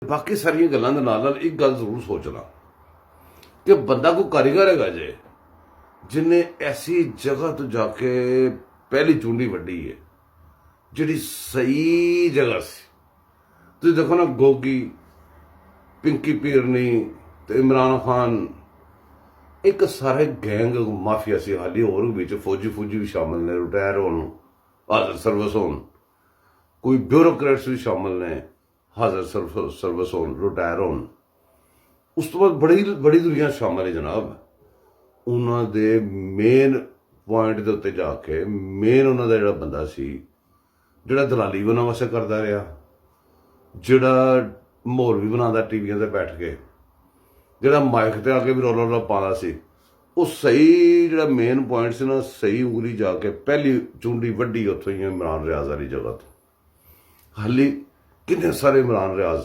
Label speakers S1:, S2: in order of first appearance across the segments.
S1: बाकी सारिया गल्लां दे नाल नाल एक गल जरूर सोचना कि बंदा कोई कारीगर हैगा जे जिन्हें ऐसी जगह तो जाके पहली चूंडी वड्डी है जिहड़ी सही जगह सी। तुसीं देखो ना, गोगी, पिंकी पीरनी ते इमरान खान, एक सारे गैंग माफिया सी। हाली होर विच फौजी भी शामिल ने, रिटायर होन, हाजर सर्विस होन, कोई ब्यूरोक्रेट्स भी शामिल ने, हाजर सर्विस होन, रिटायर होन। उस तो बाद बड़ी दुनिया शामिल है जनाब। उन्हां दे मेन पॉइंट दे उत्ते जाके मेन उन्हां दा जिहड़ा बंदा सी, जिहड़ा दलाली उन्हां वास्ते करदा रहा, जिहड़ा माहौल भी बनांदा टीवियां ते बैठ के, जिहड़ा माइक ते आके भी रौला पांदा सी, वो सही जिहड़ा मेन पॉइंट से ना, सही उंगली जाके पहली चूंडी वड्डी उत्थों ही इमरान रियाज वाली जगह तो। हाली किन्ने सारे इमरान रियाज,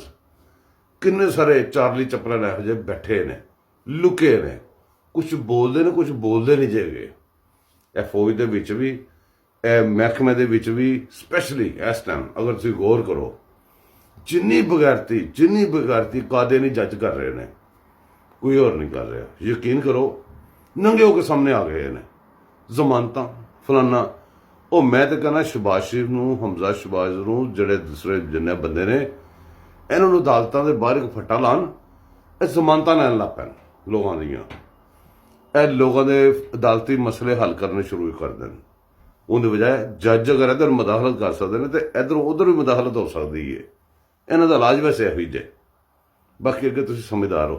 S1: किन्ने सारे चार्ली चपलन इहो जिहे बैठे ने, लुके ने, कुछ बोलते ने, कुछ बोलते नहीं जेगे। ए फौज दे विच भी, ए महकमे दे विच भी, स्पैशली इस टाइम अगर तुसीं गौर करो, जिन्नी बगैरती कादियानी जज कर रहे ने, कोई और नहीं कर रहा। यकीन करो, नंगे होकर सामने आ गए ने, जमानतां फलाना। ओ मैं तो कहना शहबाज शरीफ नूं, हमजा शहबाज नूं, जिहड़े दूसरे जिन्ने बंदे ने, इन्हां नूं अदालतां दे बाहर एक फट्टा लान, ਇਹ ਜ਼ਮਾਨਤਾਂ ਲੈਣ ਲੱਗ ਪੈਣ ਲੋਕਾਂ ਦੀਆਂ। ਇਹ ਲੋਕਾਂ ਦੇ ਅਦਾਲਤੀ ਮਸਲੇ ਹੱਲ ਕਰਨੇ ਸ਼ੁਰੂ ਕਰ ਦੇਣ। ਉਹਦੇ ਬਜਾਏ ਜੱਜ ਅਗਰ ਇੱਧਰ ਮੁਦਾਖਲਤ ਕਰ ਸਕਦੇ ਨੇ ਤੇ ਇੱਧਰੋਂ ਉੱਧਰ ਵੀ ਮੁਦਾਖਲਤ ਹੋ ਸਕਦੀ ਹੈ। ਇਹਨਾਂ ਦਾ ਇਲਾਜ ਵੈਸੇ ਇਹੋ ਹੀ ਜੇ। ਬਾਕੀ ਅੱਗੇ ਤੁਸੀਂ ਸਮਝਦਾਰ ਹੋ।